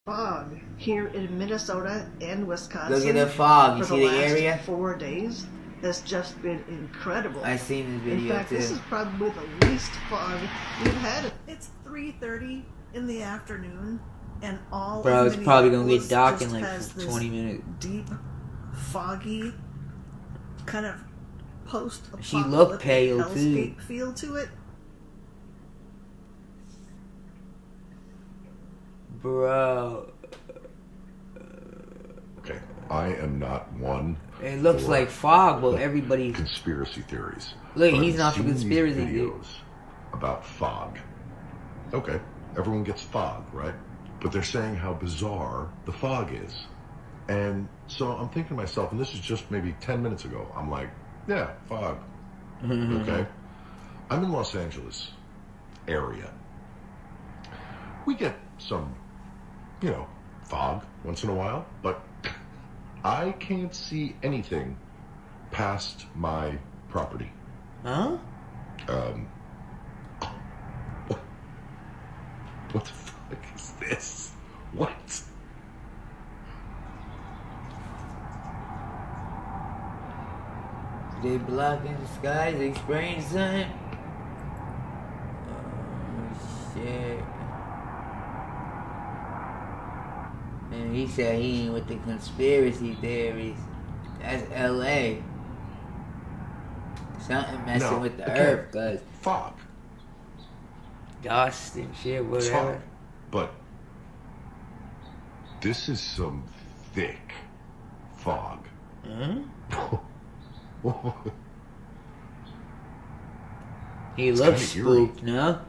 fog here in Minnesota and Wisconsin. Look at the fog. You for see the last area? 4 days. That's just been incredible. I seen this video In fact, too. this is probably the least fog we've had. It's 3:30 in the afternoon, and all Bro, of it's probably gonna Minneapolis get dark in just like has this 20 minutes. Deep, foggy, kind of post-apocalyptic She looked pale too. hellscape feel to it. Bro. Okay, I am not one. It looks for like fog, but everybody. Conspiracy theories. Look, But he's I've not for seen these conspiracy videos about fog. Okay, everyone gets fog, right? But they're saying how bizarre the fog is. And so I'm thinking to myself, and this is just maybe 10 minutes ago, I'm like, yeah, fog. Okay? I'm in Los Angeles area. We get some, fog once in a while, but I can't see anything past my property. Huh? What the fuck is this? What? They blocking the skies, they spraying sun. Oh shit. And he said he ain't with the conspiracy theories. That's LA. Something messing with the earth, cause fog. Dust and shit, It's whatever. fog. But this is some thick fog. He It's looks kinda eerie. spooked, no?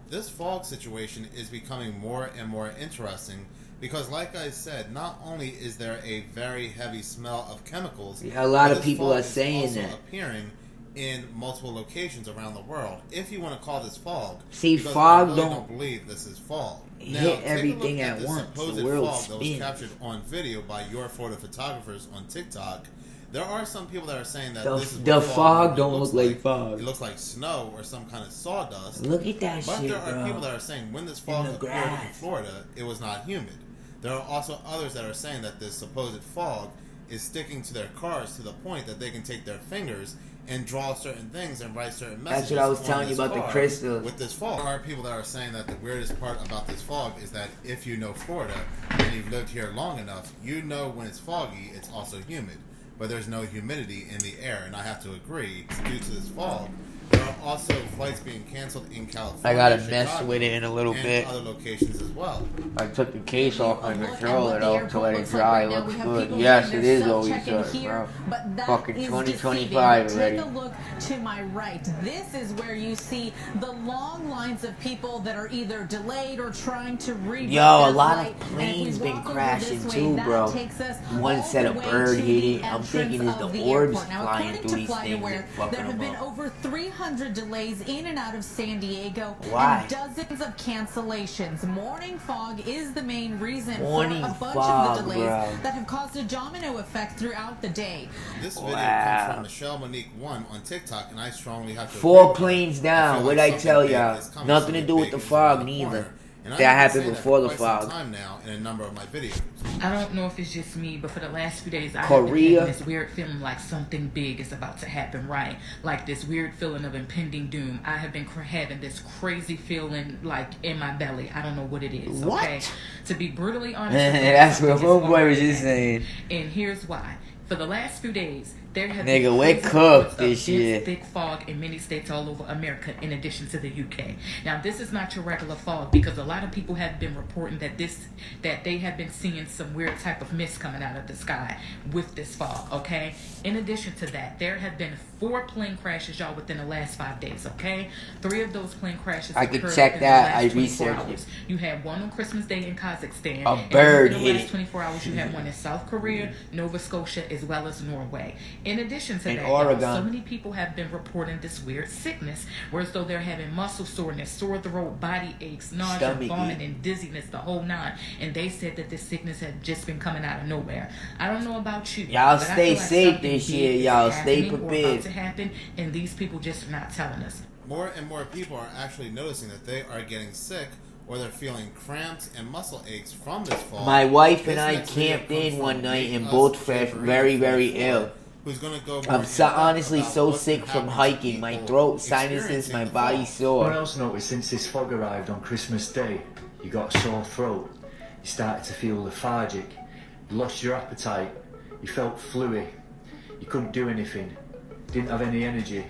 This fog situation is becoming more and more interesting because, like I said, not only is there a very heavy smell of chemicals, Yeah, a lot but of this people fog are is saying also that. appearing in multiple locations around the world. If you want to call this fog, See, because fog I really don't believe this is fog. Now, hit take a everything look at this once. The supposed world fog that was spins. captured on video by your Florida photographers on TikTok. There are some people that are saying that The- this is the what fog really don't looks look like fog. It looks like snow or some kind of sawdust. Look at that But shit, there are bro. people that are saying when this fog the appeared in grass. Florida, it was not humid. There are also others that are saying that this supposed fog is sticking to their cars to the point that they can take their fingers and draw certain things and write certain messages. That's what I was on telling you this about the car crystals. with this fog. There are people that are saying that the weirdest part about this fog is that if you know Florida and you've lived here long enough, you know when it's foggy, it's also humid. But there's no humidity in the air, and I have to agree, due to this fog, there are also flights being canceled in California. I gotta mess Chicago, with it in a little and bit. other locations as well. I took the case off my Look at controller what the though airport to let it looks like dry. right now. Looks We have good. people Yes, getting it their is always self-checking good, here, bro. but that Fucking is 2025 deceiving. already. Take a look to my right. This is where you see the long lines of people that are either delayed or trying to rebook Yo, a their lot of flight. And if planes we been walk over crashing this way, too, that bro. takes us One all said the a way bird to hit the it. I'm entrance thinking it's of the the Orbs airport. Now, flying according through to these things FlightAware, and fucking there have them been up. over 300 delays in and out of San Diego. Why? And dozens of cancellations. Morning fog is the main reason Morning for a bunch fog, of the delays bro. that have caused a domino effect throughout the day. This video Wow. comes from Michelle Monique 1 on TikTok, and I strongly have to 4 agree with her. planes I down. feel What'd like I something tell big y'all? is coming, Nothing to something do with big the is fog around the neither. corner. And That I've been happened saying before for the quite fog. some time now in a number of my videos. I don't know if it's just me, but for the last few days, I have been Korea. having this weird feeling like something big is about to happen, right? Like this weird feeling of impending doom. I have been having this crazy feeling like in my belly. I don't know what it is. What? Okay? To be brutally honest, That's what something is homeboy was going just to happen. saying. And here's why. For the last few days, there have Nigga, been we crazy cooked reports of this shit. thick fog in many states all over America, in addition to the UK. Now, this is not your regular fog because a lot of people have been reporting that they have been seeing some weird type of mist coming out of the sky with this fog. Okay. In addition to that, there have been 4 plane crashes, y'all, within the last 5 days. Okay, 3 of those plane crashes. I could occurred check within that. the last I 24 researched hours. it. You had one on Christmas Day in Kazakhstan. A and bird within the hit last it. 24 hours, you had one in South Korea, Nova Scotia, as well as Norway. In addition to In that, Oregon. y'all, so many people have been reporting this weird sickness, where as though they're having muscle soreness, sore throat, body aches, nausea, Stomach vomiting, dizziness, the whole 9. And they said that this sickness had just been coming out of nowhere. I don't know about you, Y'all but I stay feel like safe something this big year, is y'all. Stay happening or prepared. about to happen, and these people just are not telling us. More and more people are actually noticing that they are getting sick or they're feeling cramps and muscle aches from this fog. My wife and This I next video camped comes in from one night and Us both felt Chamber very, very 44, ill. Who's gonna go more I'm in-depth honestly about so what's sick been from happening to hiking. My people throat, sinuses, experiencing my the body fog. sore. What else noticed since this fog arrived on Christmas Day? You got a sore throat, you started to feel lethargic, you lost your appetite, you felt fluey, you couldn't do anything, didn't have any energy,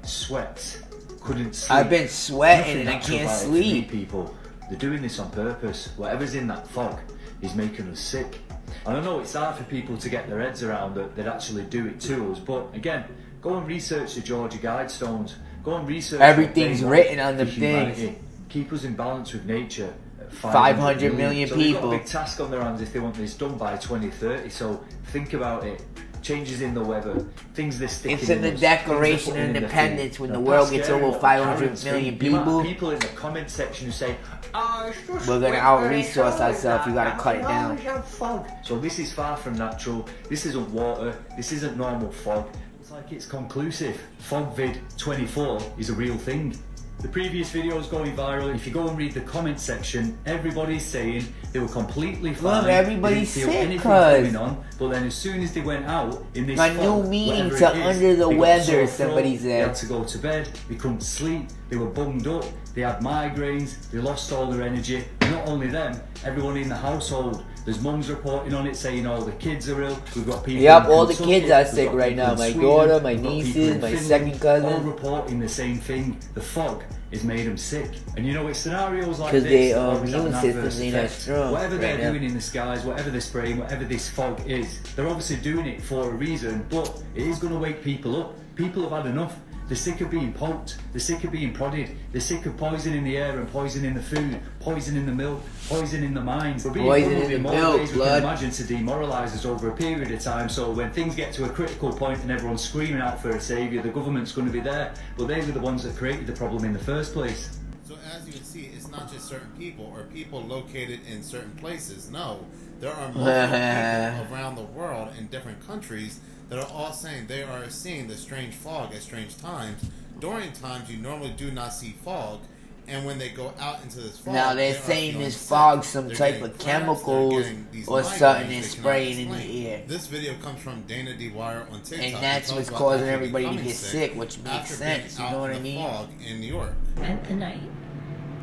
sweat, couldn't sleep. I've been sweating Nothing and I natural can't about it to me, sleep. people. They're doing this on purpose. Whatever's in that fog is making us sick. And I know it's hard for people to get their heads around that they'd actually do it to us, but again, go and research the Georgia Guidestones. Go and research Everything's what they want written on the for humanity. things. Keep us in balance with nature. 500 million so they've got people. a big task on their hands if they want this done by 2030. So think about it. Changes in the weather, things they're sticking It's in the us, Declaration things they're of putting in the Independence food. when the Now, world that's gets scary over what 500 parents million think. The amount of people. people in the comment section who say, "Oh, it's just We're gonna winter, out-resource it's ourselves, you gotta always cut it that, down." always have fog." So this is far from natural. This isn't water. This isn't normal fog. It's like it's conclusive. Fogvid 24 is a real thing. The previous video is going viral. If you go and read the comment section, everybody's saying they were completely fine. Look, everybody's they didn't feel sick, anything cuz. going on. But then as soon as they went out in this My fog, new meaning whatever to it is, under the they got a weather, sore throat, somebody They said. had to go to bed. They couldn't sleep. They were bunged up. They had migraines. They lost all their energy. Not only them, everyone in the household. There's mums reporting on it saying all the kids are ill. We've got people. Yep, in all the Kentucky, kids are we've sick got right people now. in My Sweden, daughter, my we've got people nieces, in my Finland, second cousin. all reporting the same thing. The fog has made them sick. And you know, it's scenarios like 'Cause this. their, that always have immune an systems adverse ain't as effect. strong Whatever they're right now. doing in the skies, whatever they're spraying, whatever this fog is, they're obviously doing it for a reason. But it is going to wake people up. People have had enough. They're sick of being poked. They're sick of being prodded. They're sick of poisoning the air and poisoning the food, poisoning the milk, poisoning the minds. We're being Poisoning put the in more milk, ways we blood. can imagine to demoralise us over a period of time. So when things get to a critical point and everyone's screaming out for a saviour, the government's going to be there. But they were the ones that created the problem in the first place. So as you can see, it's not just certain people or people located in certain places. No, there are multiple people around the world in different countries that are all saying they are seeing the strange fog at strange times. During times you normally do not see fog, and when they go out into this fog, Now they're they are saying feeling this sick. fog's some They're type getting of cramps, they're chemicals getting these or migraines something they and cannot spraying in explain. the air. This video comes from Dana DeWire on TikTok. And that's He what's talks about causing actually everybody to becoming get sick, which makes after sense, being you know out what I in the mean? fog in New York. Spent the night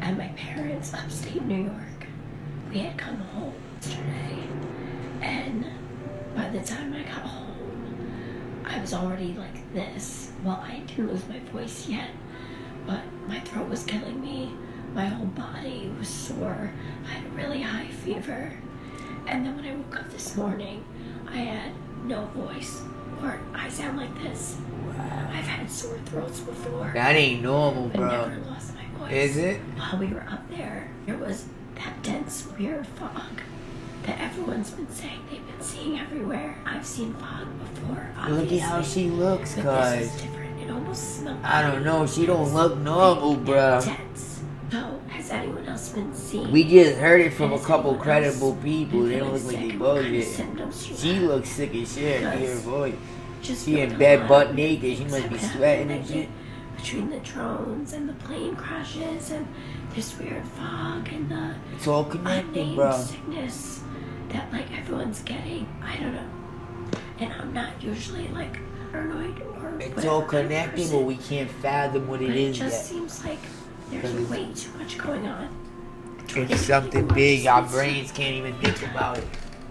at my parents' upstate New York. We had come home yesterday, and by the time I got home, I was already like this. Well, I didn't lose my voice yet, but my throat was killing me. My whole body was sore. I had a really high fever. And then when I woke up this morning, I had no voice, or I sound like this. I've had sore throats before, That ain't normal, but bro. never lost my voice. Is it? While we were up there was that dense, weird fog that everyone's been saying they've been seeing everywhere. I've seen fog before, Look at how obviously, she looks, but this cuz. is different. It almost smells. I don't know, she don't look normal, bro. Dense. So, has anyone else been seeing? We just heard it from a Has couple anyone credible else people. been They don't feeling look like they sick? What kind of bullshit. symptoms you She have? looks sick as shit. I hear her voice. Just She in feeling bed a lot butt of naked. She things must have be been sweating happening and shit. between the drones and the plane crashes and this weird fog and the It's all connected, unnamed bro. sickness that like everyone's getting. I don't know. And I'm not usually like paranoid or It's whatever all kind of connected, person, but we can't fathom what but it it is just yet. seems like there's Because way too much going on. It's something big. Our brains can't even think about it.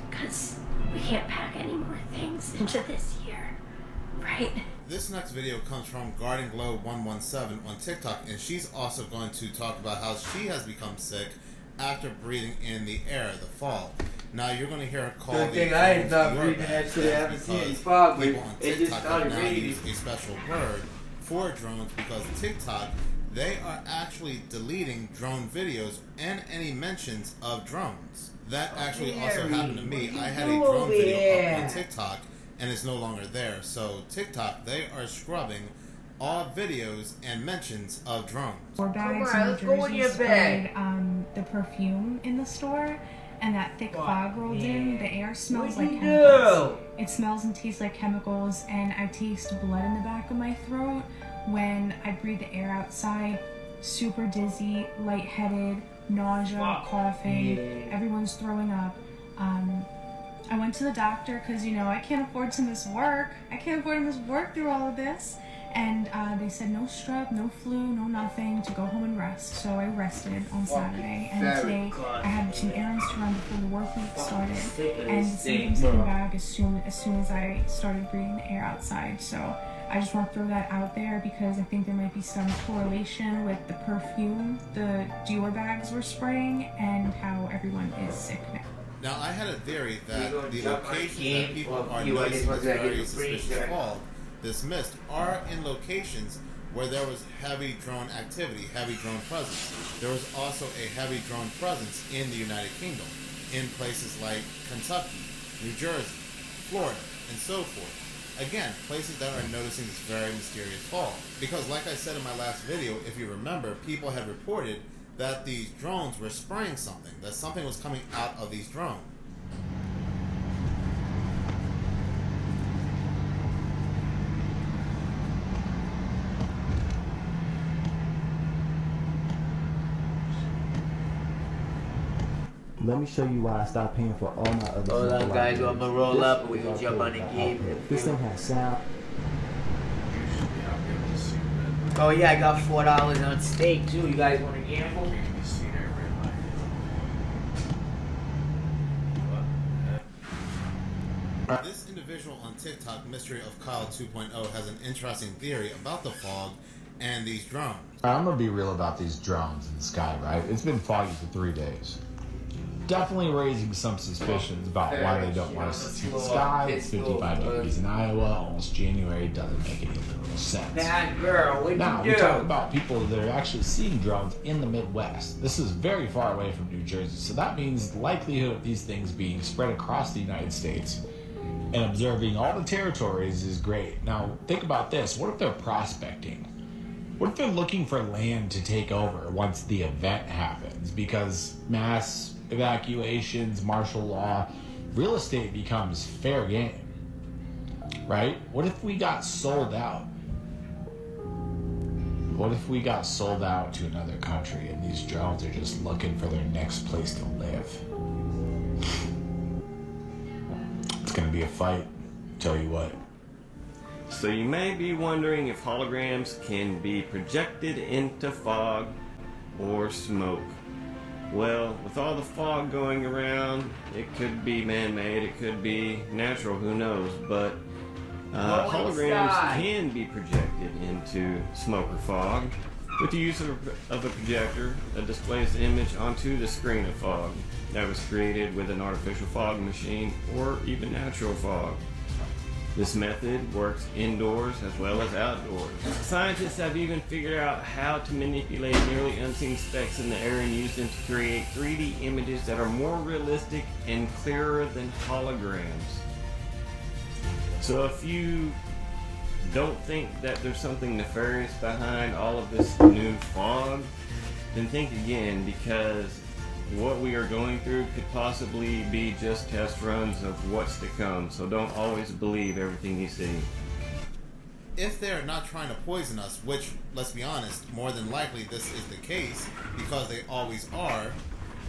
Because we can't pack any more things into this year, right? This next video comes from Garden Glow 117 on TikTok, and she's also going to talk about how she has become sick after breathing in the air, the fog. Now you're going to hear her call Good the thing I ain't drones stopped your breathing bad. that shit. I haven't That's seen because these fog waves. people on It just TikTok started have now raining. used a special word for drones because TikTok, they are actually deleting drone videos and any mentions of drones. That actually also happened to me. I had a drone video up on TikTok and it's no longer there. So TikTok, they are scrubbing all videos and mentions of drones. Four bags Alright, in let's go in Jersey your sprayed the perfume in the store, and that thick fog rolled in. The air smells like chemicals. It smells and tastes like chemicals, and I taste blood in the back of my throat when I breathe the air outside. Super dizzy, lightheaded, nausea, coughing, everyone's throwing up. I went to the doctor because, you know, I can't afford to miss work. I can't afford to miss work through all of this. And they said no strep, no flu, no nothing, to go home and rest. So I rested on Saturday. And today I had some errands to run before the work week started. And the symptoms came back as soon as I started breathing the air outside. So I just want to throw that out there because I think there might be some correlation with the perfume the Dior bags were spraying and how everyone is sick now. Now, I had a theory that the locations that people are noticing this very suspicious fog, this mist, are in locations where there was heavy drone activity, heavy drone presence. There was also a heavy drone presence in the United Kingdom, in places like Kentucky, New Jersey, Florida, and so forth. Again, places that are noticing this very mysterious fog. Because like I said in my last video, if you remember, people had reported that these drones were spraying something, that something was coming out of these drones. Let me show you why I stopped paying for all my other Hold on, guys, I'm gonna roll up and we can jump on the game. This thing has sound. Oh yeah, I got $4 on stake too. You guys want to gamble? This individual on TikTok, Mystery of Kyle 2.0, has an interesting theory about the fog and these drones. I'm gonna be real about these drones in the sky, right? It's been foggy for 3 days. Definitely raising some suspicions about why they don't want us to see the sky. It's 55 degrees in Iowa, almost January, doesn't make any literal sense. Bad girl, what'd Now, you we do? talk about people that are actually seeing drones in the Midwest. This is very far away from New Jersey, so that means the likelihood of these things being spread across the United States and observing all the territories is great. Now, think about this. What if they're prospecting? What if they're looking for land to take over once the event happens? Because mass evacuations, martial law, real estate becomes fair game, right? What if we got sold out? What if we got sold out to another country and these drones are just looking for their next place to live? It's gonna be a fight, tell you what. So you may be wondering if holograms can be projected into fog or smoke. Well, with all the fog going around, it could be man-made, it could be natural, who knows, but holograms can be projected into smoke or fog with the use of a projector that displays the image onto the screen of fog that was created with an artificial fog machine or even natural fog. This method works indoors as well as outdoors. Scientists have even figured out how to manipulate nearly unseen specks in the air and use them to create 3D images that are more realistic and clearer than holograms. So if you don't think that there's something nefarious behind all of this new fog, then think again, because what we are going through could possibly be just test runs of what's to come. So don't always believe everything you see. If they're not trying to poison us, which, let's be honest, more than likely this is the case because they always are,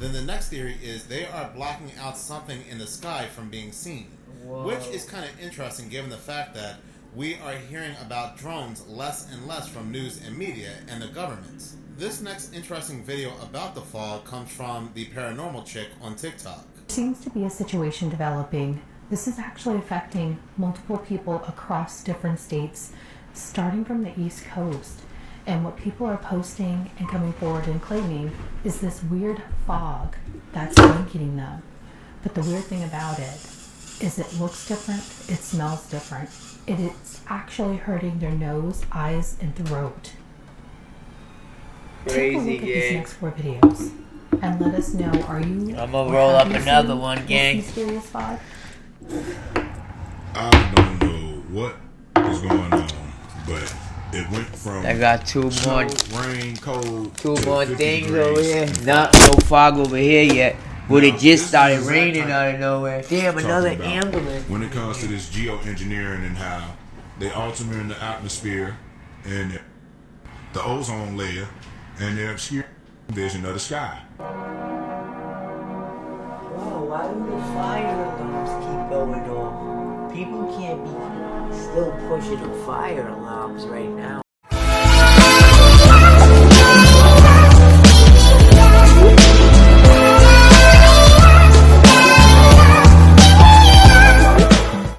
then the next theory is they are blocking out something in the sky from being seen. Whoa. Which is kind of interesting given the fact that we are hearing about drones less and less from news and media and the governments. This next interesting video about the fog comes from the paranormal chick on TikTok. There seems to be a situation developing. This is actually affecting multiple people across different states, starting from the East Coast. And what people are posting and coming forward and claiming is this weird fog that's blanketing them. But the weird thing about it is it looks different, it smells different. It is actually hurting their nose, eyes, and throat. Take a look at these next 4 videos and let us know, are you... I'm gonna roll up another one, gang. Mysterious fog? I don't know what is going on, but it went from I got 2 snow, more, rain, cold, 2 more things degrees. over here. No fog over here yet. But it just started raining out of nowhere. Damn, another ambulance. When it comes to this geoengineering and how they alter in the atmosphere and the ozone layer, and they're obscuring vision of the sky. Wow, why do the fire alarms keep going off? People can't be still pushing the fire alarms right now.